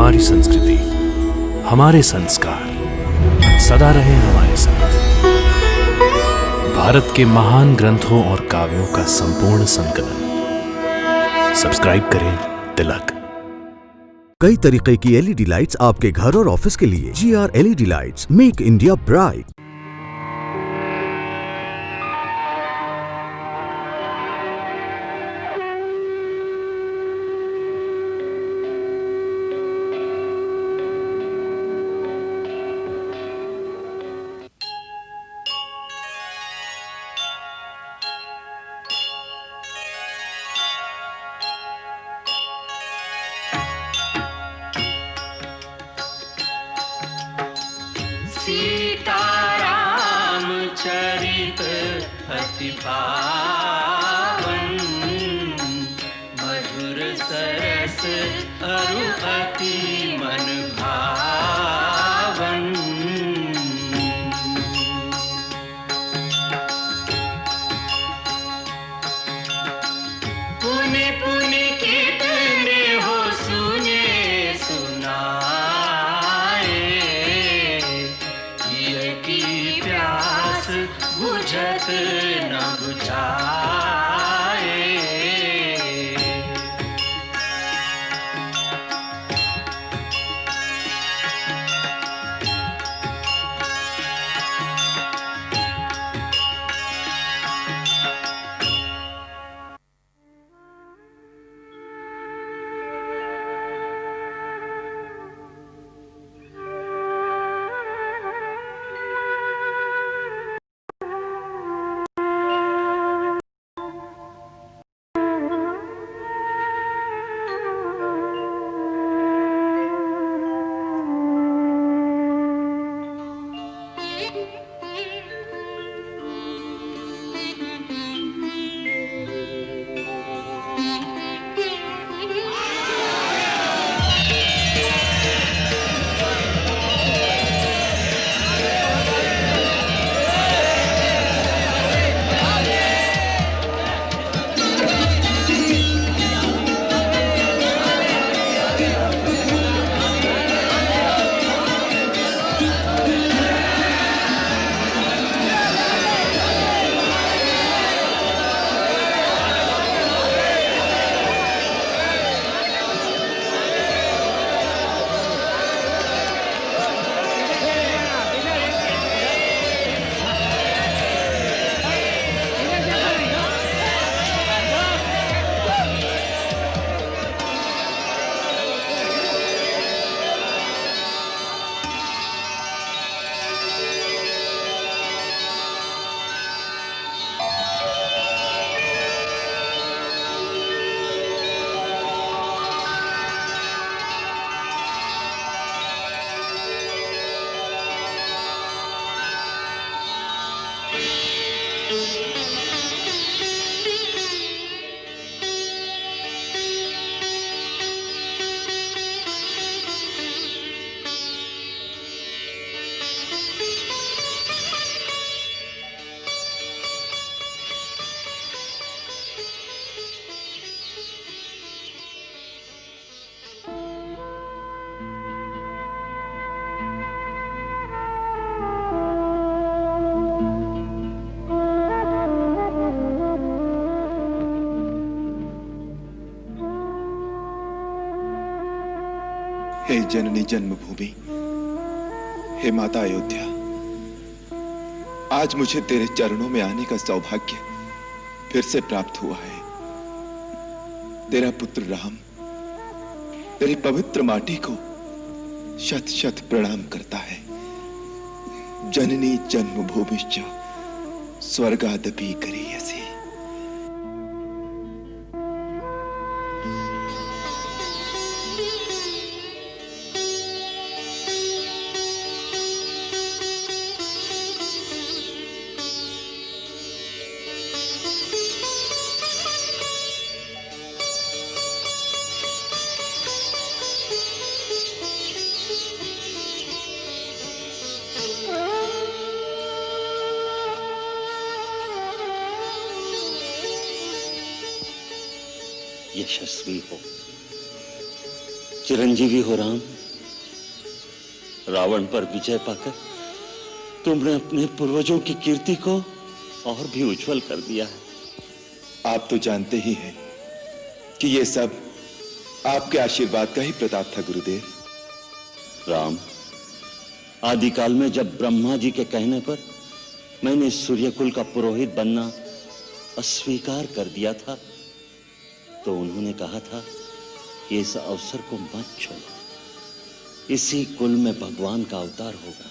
हमारी संस्कृति, हमारे संस्कार सदा रहे हमारे साथ। भारत के महान ग्रंथों और काव्यों का संपूर्ण संकलन। सब्सक्राइब करें तिलक। कई तरीके की एलईडी लाइट्स आपके घर और ऑफिस के लिए। GR LED lights, make India bright. Sitaram चरित अति पावन, मधुर सरस अरु अति मन भावन। पुनि पुनि कितने हो सुने सुनाए, की प्यास बुझत न बुझाए। हे जननी जन्मभूमि, हे माता अयोध्या, आज मुझे तेरे चरणों में आने का सौभाग्य फिर से प्राप्त हुआ है। तेरा पुत्र राम तेरी पवित्र माटी को शत शत प्रणाम करता है। जननी जन्मभूमिश्च स्वर्गादपि गरीयसी। यशस्वी हो, चिरंजीवी हो राम। रावण पर विजय पाकर तुमने अपने पूर्वजों की कीर्ति को और भी उज्जवल कर दिया है। आप तो जानते ही हैं कि ये सब आपके आशीर्वाद का ही प्रताप था गुरुदेव। राम, आदिकाल में जब ब्रह्मा जी के कहने पर मैंने सूर्यकुल का पुरोहित बनना अस्वीकार कर दिया था, तो उन्होंने कहा था कि इस अवसर को मत छोड़ो, इसी कुल में भगवान का अवतार होगा।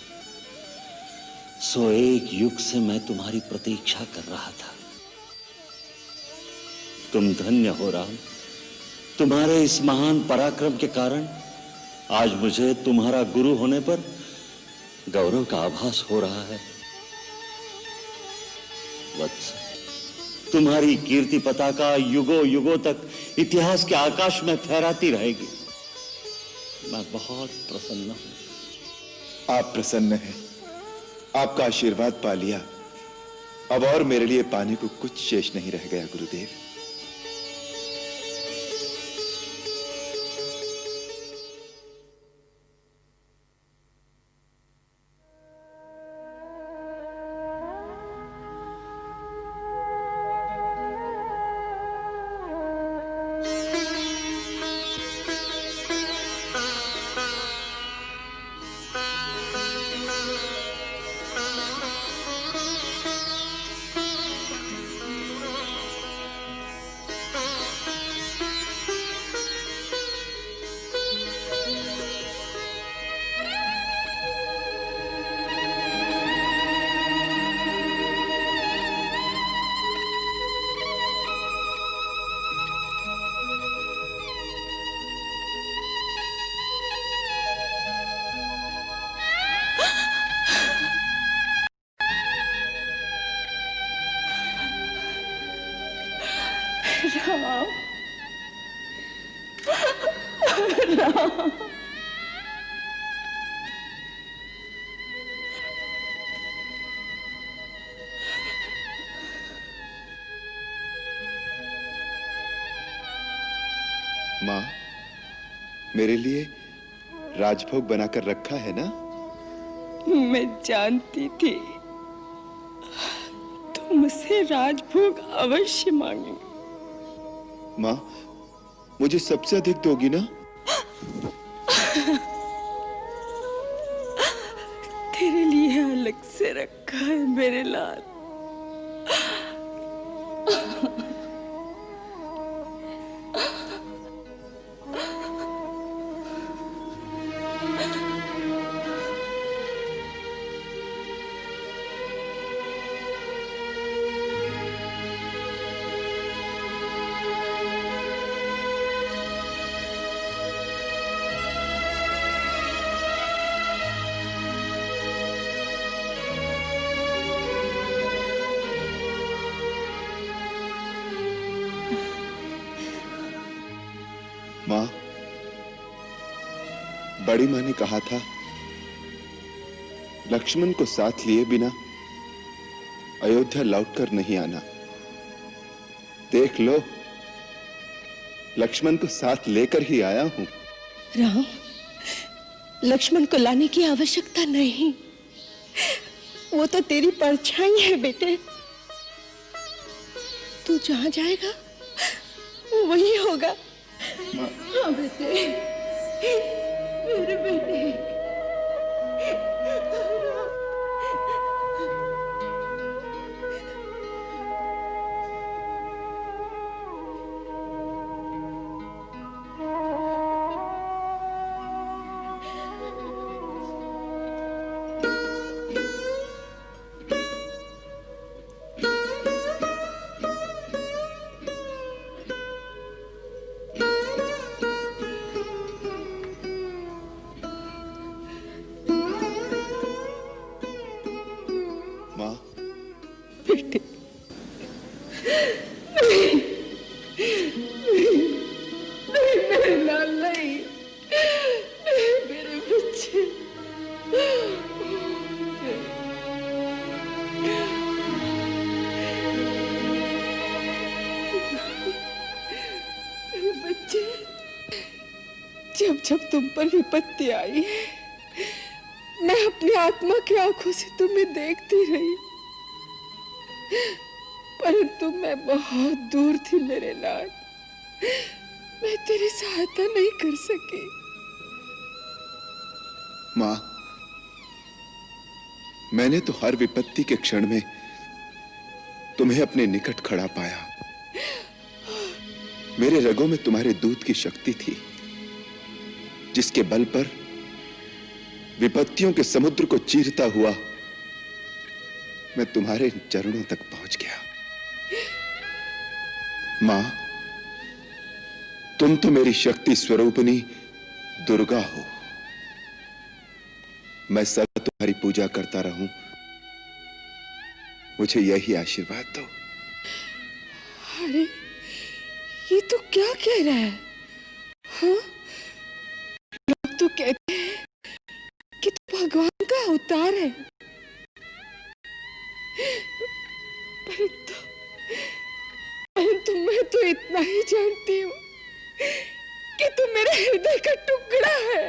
सो एक युग से मैं तुम्हारी प्रतीक्षा कर रहा था। तुम धन्य हो राम, तुम्हारे इस महान पराक्रम के कारण आज मुझे तुम्हारा गुरु होने पर गौरव का आभास हो रहा है। वत्स, तुम्हारी कीर्ति पताका युगों युगों तक इतिहास के आकाश में फहराती रहेगी। मैं बहुत प्रसन्न हूं। आप प्रसन्न हैं, आपका आशीर्वाद पा लिया। अब और मेरे लिए पाने को कुछ शेष नहीं रह गया गुरुदेव। राम, राम, मां, मेरे लिए राजभोग बनाकर रखा है ना? मैं जानती थी तुम मुझसे राजभोग अवश्य मांगेंगे। मां, मुझे सबसे अधिक दोगी ना? तेरे लिए अलग से रखा है मेरे लाल। मां, बड़ी मां ने कहा था लक्ष्मण को साथ लिए बिना अयोध्या लौटकर नहीं आना। देख लो, लक्ष्मण को साथ लेकर ही आया हूं। राम, लक्ष्मण को लाने की आवश्यकता नहीं, वो तो तेरी परछाई है बेटे। तू जहां जाएगा वो वही होगा। हाँ बेटे, मेरे बेटे। बेटे, मेरे लाल नहीं, मेरे बच्चे। बच्चे, जब जब तुम पर विपत्ति आई है मैं अपनी आत्मा की आंखों से तुम्हें देखती रही, परंतु मैं बहुत दूर थी मेरे लाड। मैं तेरी सहायता नहीं कर सकी। मां, मैंने तो हर विपत्ति के क्षण में तुम्हें अपने निकट खड़ा पाया। मेरे रगों में तुम्हारे दूध की शक्ति थी, जिसके बल पर विपत्तियों के समुद्र को चीरता हुआ मैं तुम्हारे चरणों तक पहुंच गया। मां, तुम तो मेरी शक्ति स्वरूपिणी दुर्गा हो। मैं सदा तुम्हारी पूजा करता रहूं, मुझे यही आशीर्वाद दो। अरे ये तो क्या कह रहा है? हाँ, लोग तो कहते हैं कि तू भगवान का अवतार है, परंतु मैं तो इतना ही जानती हूँ कि तू मेरे हृदय का टुकड़ा है।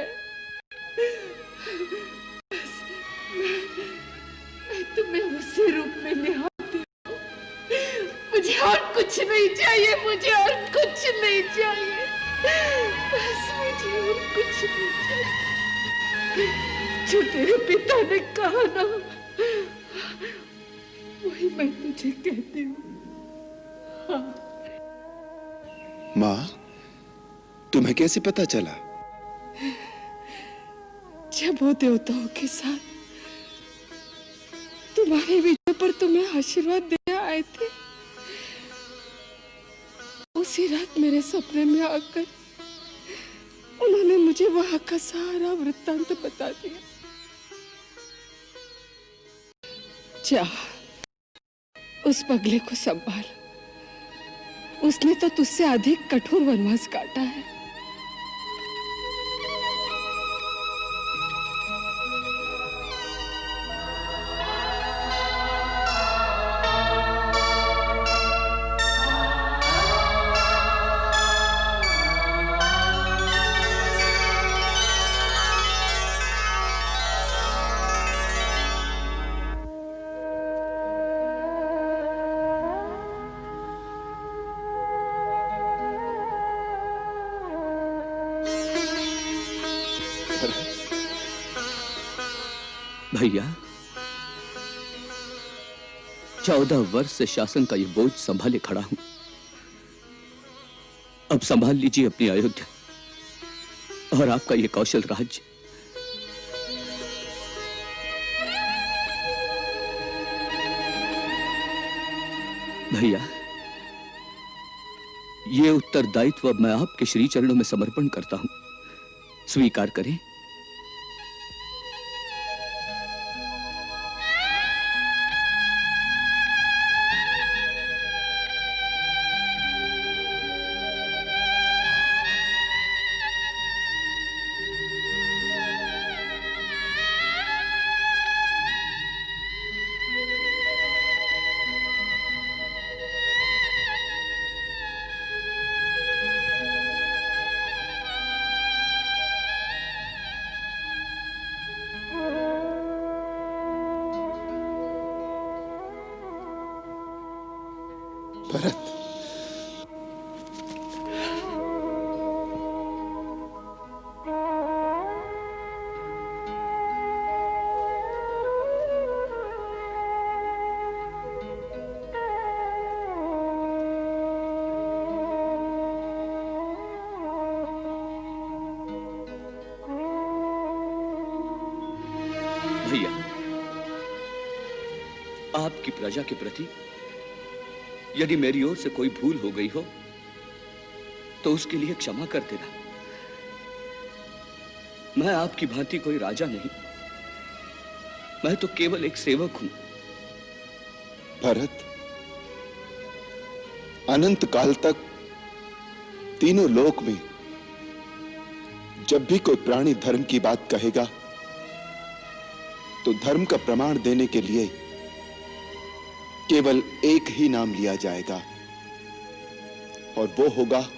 बस मैं तुम्हें उसी रूप में निहारती हूँ। मुझे और कुछ नहीं चाहिए, मुझे और कुछ नहीं चाहिए, बस मुझे और कुछ नहीं चाहिए। जो तेरे पिता ने कहा ना, वही मैं तुझे कहती हूँ। हाँ। मां, तुम्हें कैसे पता चला? जब वो देवताओं के साथ तुम्हारे विजय पर तुम्हें आशीर्वाद देने आए थे, उसी रात मेरे सपने में आकर उन्होंने मुझे वहां का सारा वृत्तांत बता दिया। जा, उस पगले को संभाल, उसने तो तुझसे अधिक कठोर वनवास काटा है। भैया, 14 वर्ष से शासन का ये बोझ संभाले खड़ा हूं। अब संभाल लीजिए अपनी अयोध्या और आपका ये कौशल राज्य। भैया, ये उत्तरदायित्व अब मैं आपके श्री चरणों में समर्पण करता हूं, स्वीकार करें। भरत, भैया, आपकी प्रजा के प्रति यदि मेरी ओर से कोई भूल हो गई हो तो उसके लिए क्षमा कर देना। मैं आपकी भांति कोई राजा नहीं, मैं तो केवल एक सेवक हूं। भरत, अनंत काल तक तीनों लोक में जब भी कोई प्राणी धर्म की बात कहेगा तो धर्म का प्रमाण देने के लिए केवल एक ही नाम लिया जाएगा, और वो होगा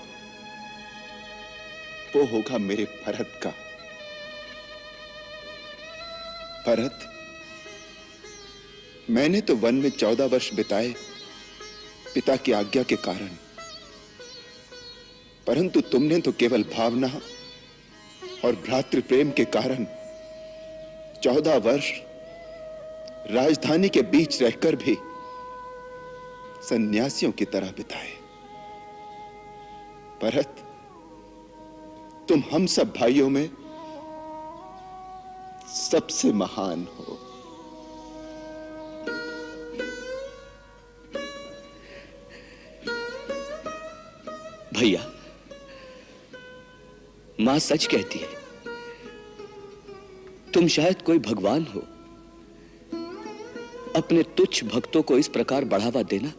मेरे भरत का। भरत, मैंने तो वन में 14 वर्ष बिताए पिता की आज्ञा के कारण, परंतु तुमने तो केवल भावना और भ्रातृ प्रेम के कारण 14 वर्ष राजधानी के बीच रहकर भी सन्यासियों की तरह बिताए। भरत, तुम हम सब भाइयों में सबसे महान हो। भैया, मां सच कहती है। तुम शायद कोई भगवान हो। अपने तुच्छ भक्तों को इस प्रकार बढ़ावा देना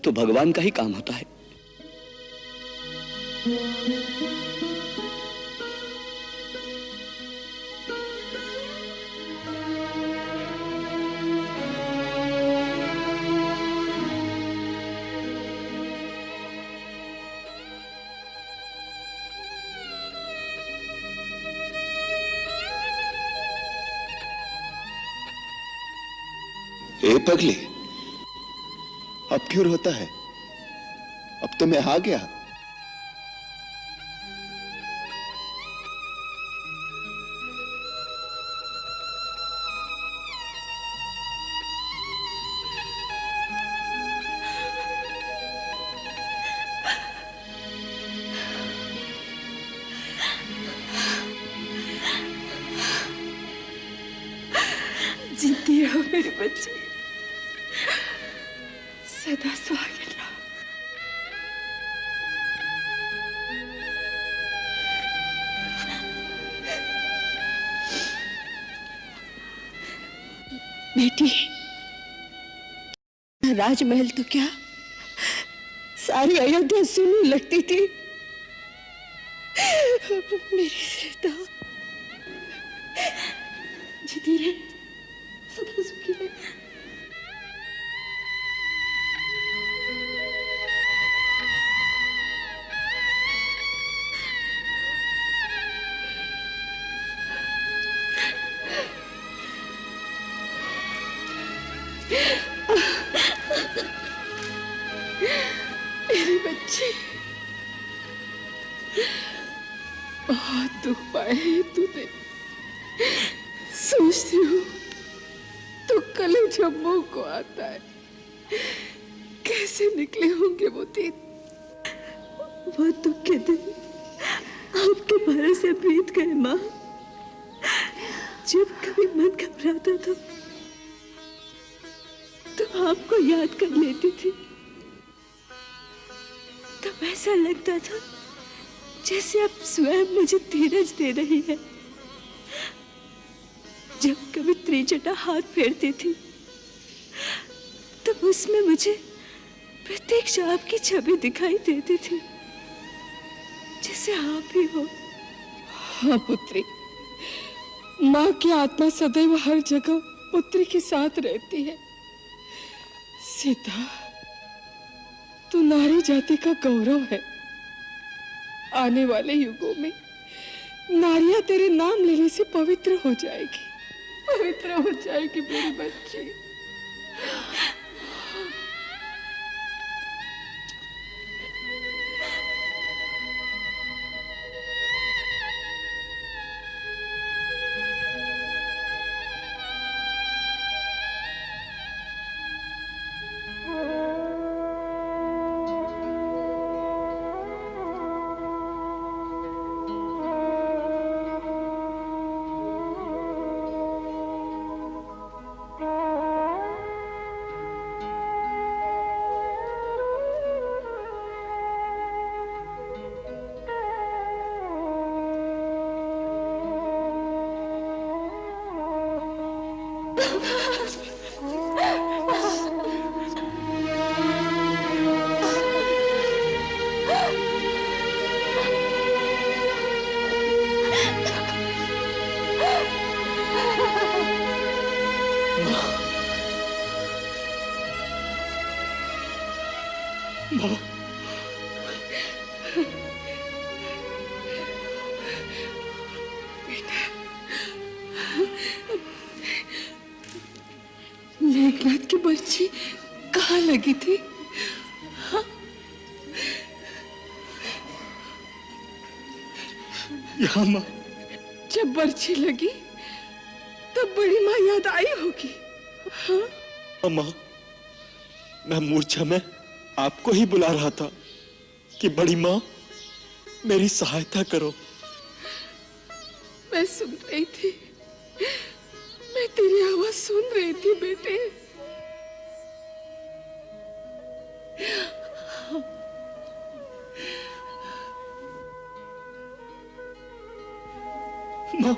तो भगवान का ही काम होता है। ए पगले, अब क्यों रोता है? अब तो मैं आ गया। जीती रहो मेरे बच्चे, सदा सुहागिन रहो। बेटी, राजमहल तो क्या सारी अयोध्या सुनने लगती थी। मेरी सीता जीती रहे, सदा सुखी रहे। मेरे बच्चे, बहुत दुख पाए है तूने। सोचती हूँ तो कलेजा मुंह को आता है। कैसे निकले होंगे वो दिन। वो दुख के दिन आपके भरोसे बीत गए माँ। जब कभी मन घबराता था तो आपको याद कर लेती थी। तब ऐसा लगता था जैसे आप स्वयं मुझे धीरज दे रही है। जब कभी त्रिजटा हाथ फेरती थी तब उसमें मुझे प्रत्यक्ष आपकी छवि दिखाई देती थी, जैसे आप ही हो। हाँ पुत्री, माँ की आत्मा सदैव हर जगह पुत्री के साथ रहती है। सीता, तू नारी जाति का गौरव है। आने वाले युगों में नारियां तेरे नाम लेने से पवित्र हो जाएगी, पवित्र हो जाएगी मेरी बच्ची। जगन्नाथ की बर्छी कहाँ लगी थी? यहाँ माँ। जब बर्छी लगी तब बड़ी माँ याद आई होगी। हाँ? माँ, मैं मूर्छा में आपको ही बुला रहा था कि बड़ी माँ मेरी सहायता करो। मैं सुन रही थी, मैं तेरी आवाज सुन रही थी बेटे। माँ,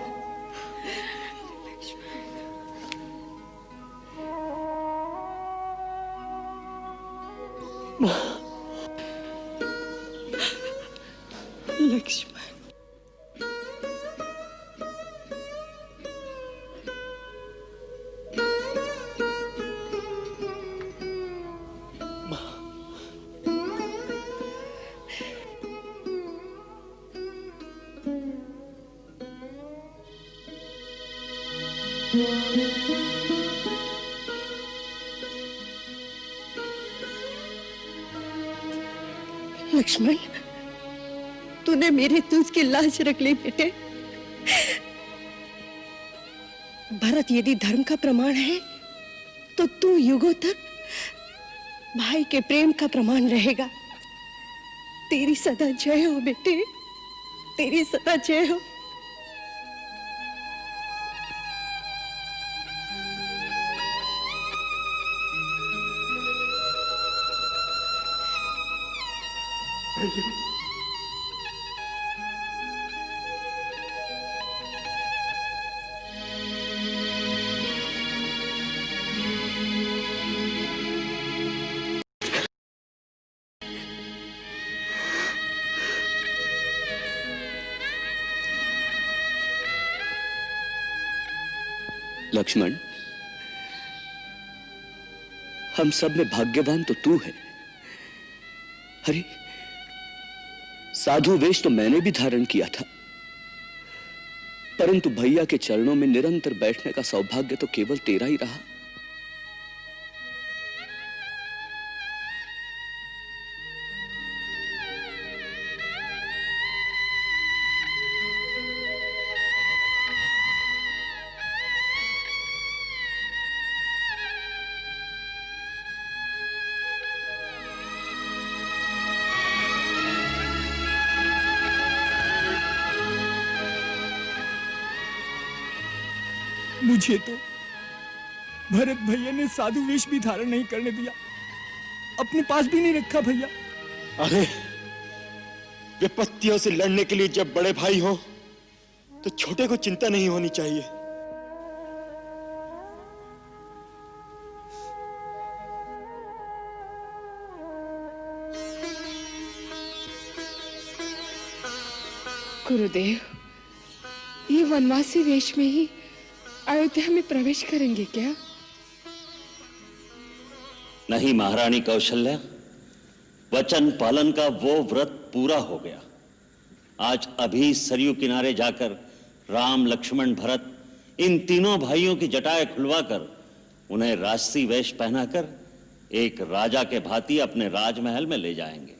लक्ष्मण, लक्ष्मण, तूने मेरे तुझ की लाज रख ली बेटे। भरत यदि धर्म का प्रमाण है तो तू युगों तक भाई के प्रेम का प्रमाण रहेगा। तेरी सदा जय हो बेटे, तेरी सदा जय हो। लक्ष्मण, हम सब में भाग्यवान तो तू है। अरे, साधु वेश तो मैंने भी धारण किया था, परंतु भैया के चरणों में निरंतर बैठने का सौभाग्य तो केवल तेरा ही रहा। मुझे तो भरत भैया ने साधु वेश भी धारण नहीं करने दिया, अपने पास भी नहीं रखा भैया। अरे, विपत्तियों से लड़ने के लिए जब बड़े भाई हो तो छोटे को चिंता नहीं होनी चाहिए। गुरुदेव, ये वनवासी वेश में ही अयोध्या में प्रवेश करेंगे क्या? नहीं महारानी कौशल्या, वचन पालन का वो व्रत पूरा हो गया। आज अभी सरयू किनारे जाकर राम, लक्ष्मण, भरत इन तीनों भाइयों की जटाएं खुलवाकर उन्हें राजसी वेश पहनाकर एक राजा के भांति अपने राजमहल में ले जाएंगे।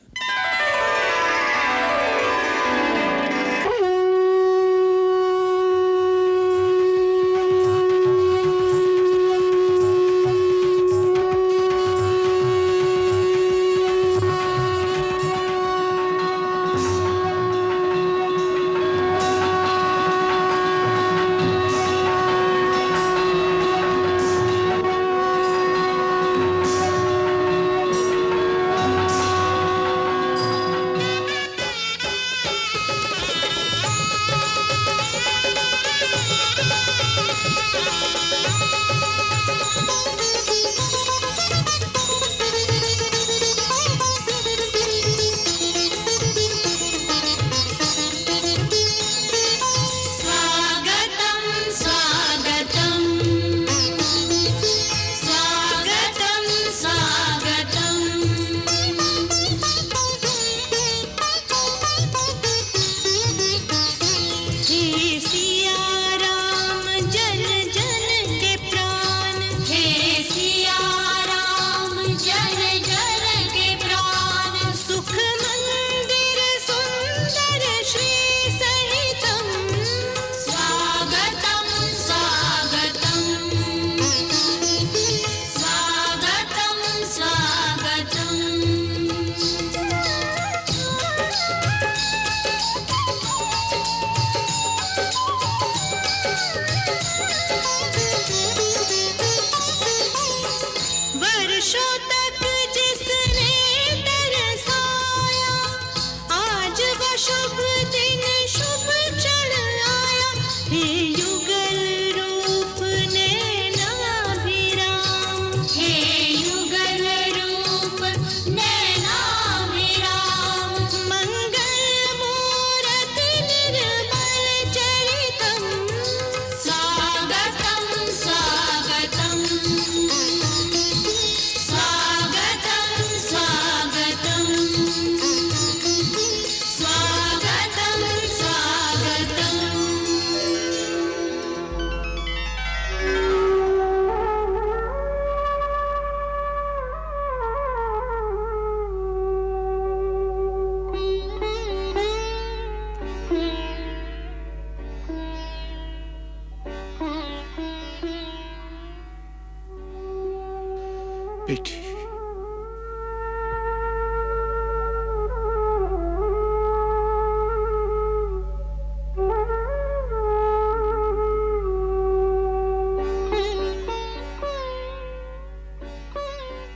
बेटी,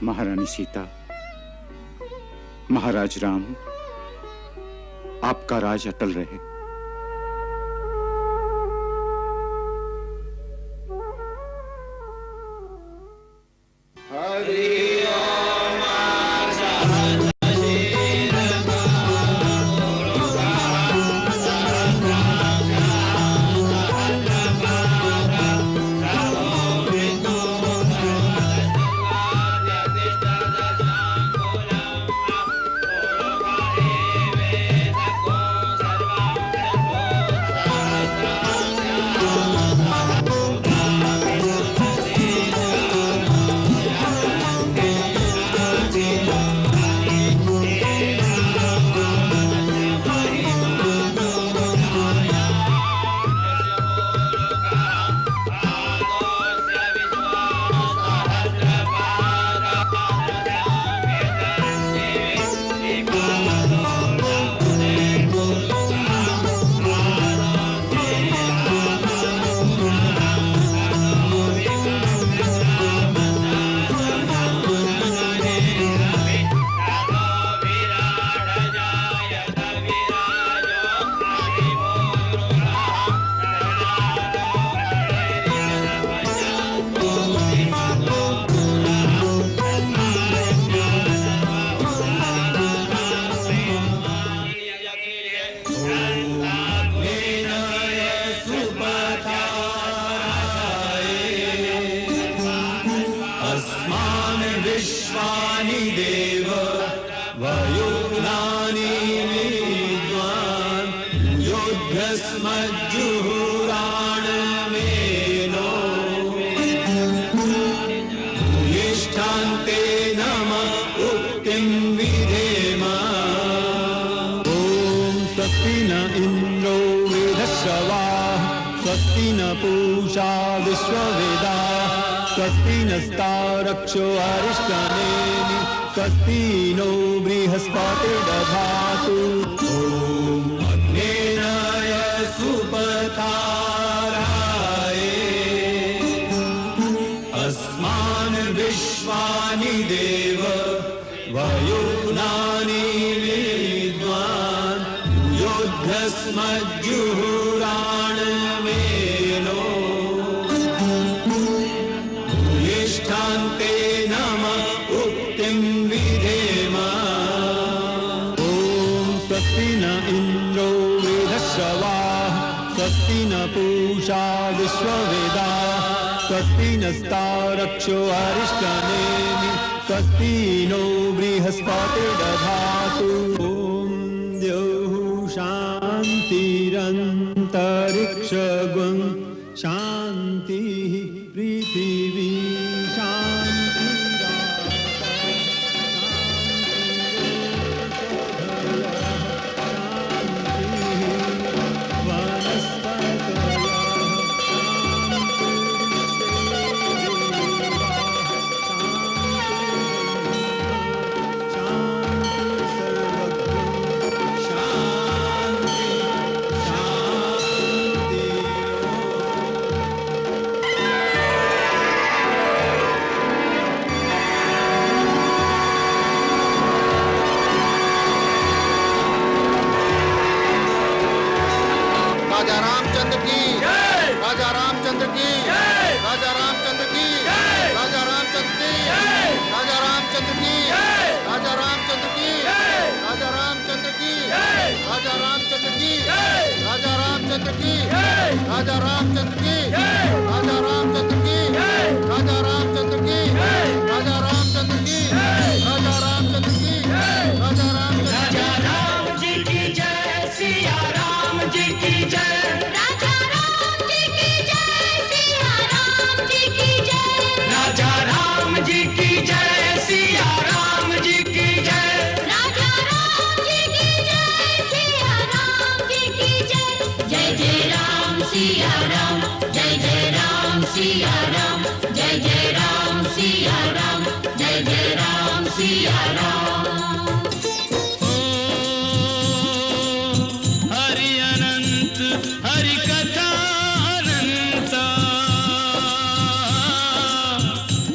महारानी सीता, महाराज राम, आपका राज अटल रहे। स्वस्ति नस्तारक्षो अरिष्टनेमि स्वस्ति नो बृहस्पतिर्दधातु ॐ अग्नेय सुपथाराय अस्मान् विश्वानि देव वयुनानि विद्वान् योद्धस्मज्जुहुराणमेनो शान्ते नमः उक्तिं विधेम ॐ स्वस्ति न इन्द्रो वृधश्रवाः स्वस्ति न पूषा विश्ववेदाः स्वस्ति नस्तारक्षो अरिष्टनेमि स्वस्ति नो बृहस्पतिर्दधातु ॐ द्यौः शान्तिरन्तरिक्षगुं शान्तिः पृथिवी राजा रामचंद्र की राजा रामचंद्र की राजा रामचंद्र की राजा रामचंद्र की राजा रामचंद्र की राजा रामचंद्र की राजा रामचंद्र की राजा रामचंद्र की राजा रामचंद्र की राजा रामचंद्र की राजा रामचंद्र की राजा रामचंद्र की राजा रामचंद्र की राजा रामचंद्र की राजा राम जी की जय सिया राम जी की जय राजा राम जी की जय सिया राम जी की जय राजा राम जी की जय सिया राम जी की जय राजा राम जी की जय सिया राम जी की जय जय जय राम सिया राम जय जय राम सिया राम जय जय राम सिया राम जय जय हरि कथा अनंता,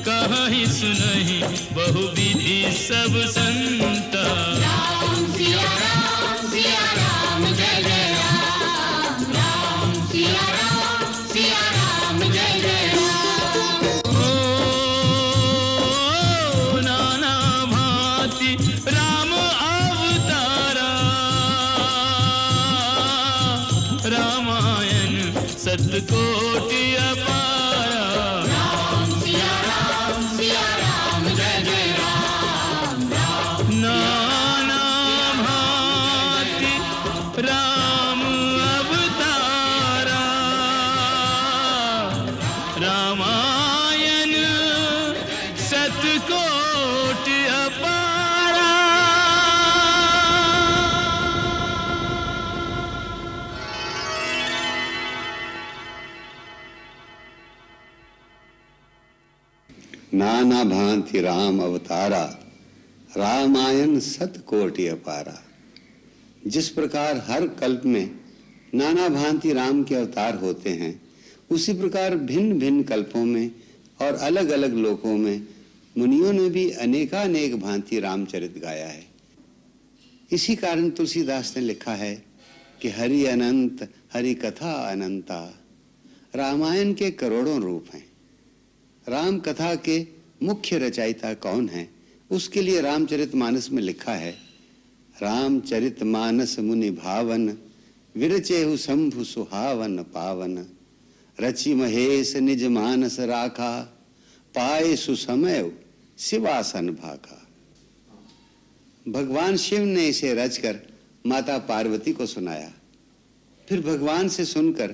कहीं सुनहि बहुविधि सब संता। राम सिया राम जय जय राम, राम सिया राम जय जय राम। ओ नाना भांति राम अवतारा, रामायण सतकोटि अपारा। राम सिया राम जय जय राम, राम नाना भांति राम अवतारा, रामायण सतकोटि अपारा। नाना भांति राम अवतारा, रामायण सतकोटि अपारा। जिस प्रकार हर कल्प में नाना भांति राम के अवतार होते हैं, उसी प्रकार भिन्न भिन्न कल्पों में और अलग अलग लोकों में मुनियों ने भी अनेकानेक भांति रामचरित गाया है। इसी कारण तुलसीदास ने लिखा है कि हरि अनंत हरि कथा अनंता। रामायण के करोड़ों रूप हैं। राम कथा के मुख्य रचयिता कौन है, उसके लिए रामचरितमानस में लिखा है, रामचरितमानस मुनि भावन, विरचेहु शंभु सुहावन पावन। रचि महेश निज मानस राखा, पाए सुसमय शिवासन भाखा। भगवान शिव ने इसे रचकर माता पार्वती को सुनाया। फिर भगवान से सुनकर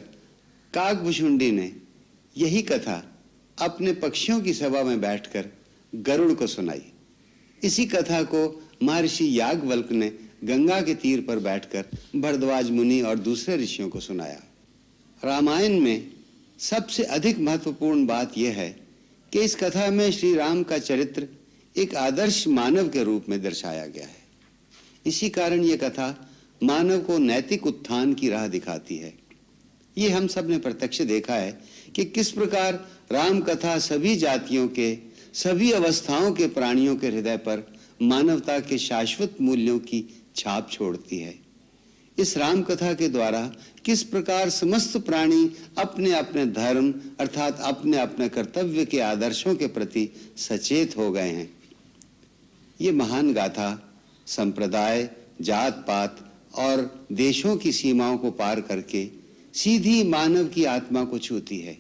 काकभुशुंडी ने यही कथा अपने पक्षियों की सभा में बैठकर गरुड़ को सुनाई। इसी कथा को महर्षि याज्ञवल्क्य ने गंगा के तीर पर बैठकर भरद्वाज मुनि और दूसरे ऋषियों को सुनाया। रामायण में सबसे अधिक महत्वपूर्ण बात यह है कि इस कथा में श्री राम का चरित्र एक आदर्श मानव के रूप में दर्शाया गया है। इसी कारण यह कथा मानव को नैतिक उत्थान की राह दिखाती है। ये हम सब ने प्रत्यक्ष देखा है कि किस प्रकार राम कथा सभी जातियों के, सभी अवस्थाओं के प्राणियों के हृदय पर मानवता के शाश्वत मूल्यों की छाप छोड़ती है। इस राम कथा के द्वारा किस प्रकार समस्त प्राणी अपने अपने धर्म अर्थात अपने अपने कर्तव्य के आदर्शों के प्रति सचेत हो गए हैं। ये महान गाथा संप्रदाय, जात पात और देशों की सीमाओं को पार करके सीधी मानव की आत्मा को छूती है।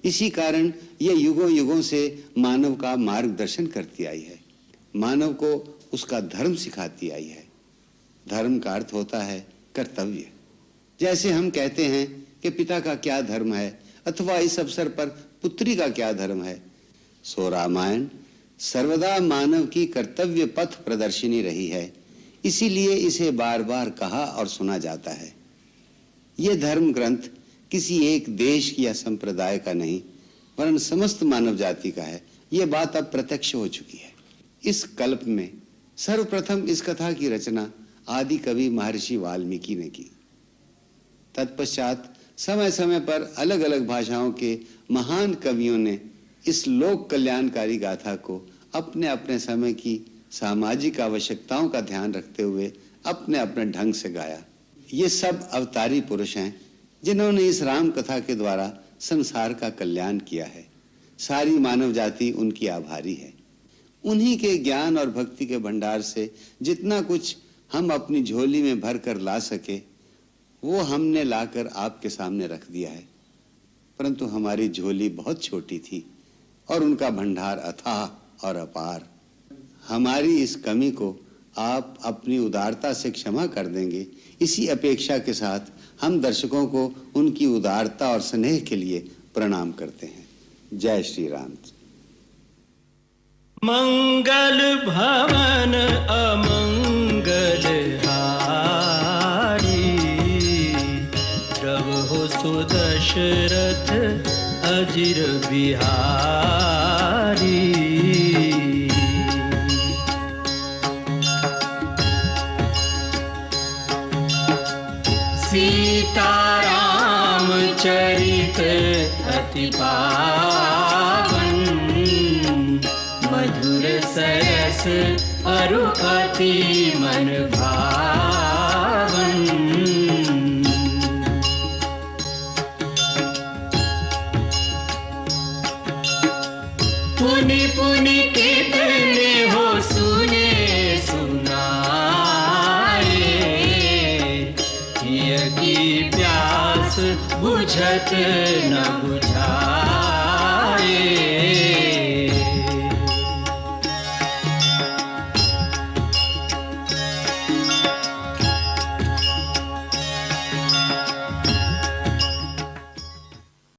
इसी कारण यह युगों युगों से मानव का मार्गदर्शन करती आई है, मानव को उसका धर्म सिखाती आई है। धर्म का अर्थ होता है कर्तव्य। जैसे हम कहते हैं कि पिता का क्या धर्म है अथवा इस अवसर पर पुत्री का क्या धर्म है, सो रामायण सर्वदा मानव की कर्तव्य पथ प्रदर्शिनी रही है। इसीलिए इसे बार बार कहा और सुना जाता है। यह धर्म ग्रंथ किसी एक देश या संप्रदाय का नहीं वरन समस्त मानव जाति का है। यह बात अब प्रत्यक्ष हो चुकी है। इस कल्प में सर्वप्रथम इस कथा की रचना आदि कवि महर्षि वाल्मीकि ने की। तत्पश्चात समय समय पर अलग अलग भाषाओं के महान कवियों ने इस लोक कल्याणकारी गाथा को अपने अपने समय की सामाजिक आवश्यकताओं का ध्यान रखते हुए अपने अपने ढंग से गाया। ये सब अवतारी पुरुष हैं जिन्होंने इस राम कथा के द्वारा संसार का कल्याण किया है। सारी मानव जाति उनकी आभारी है। उन्हीं के ज्ञान और भक्ति के भंडार से जितना कुछ हम अपनी झोली में भर कर ला सके वो हमने लाकर आपके सामने रख दिया है। परंतु हमारी झोली बहुत छोटी थी और उनका भंडार अथाह और अपार। हमारी इस कमी को आप अपनी उदारता से क्षमा कर देंगे, इसी अपेक्षा के साथ हम दर्शकों को उनकी उदारता और स्नेह के लिए प्रणाम करते हैं। जय श्री राम। मंगल भवन अमंगल हारी, प्रभु सुदशरथ अजिर बिहारी। सीताराम चरित अति पावन, मधुर सरस अरु अति मन भावन। पुनि पुनि कितने हो सुने सुनाए, हिय की प्यास बुझत न बुझाए।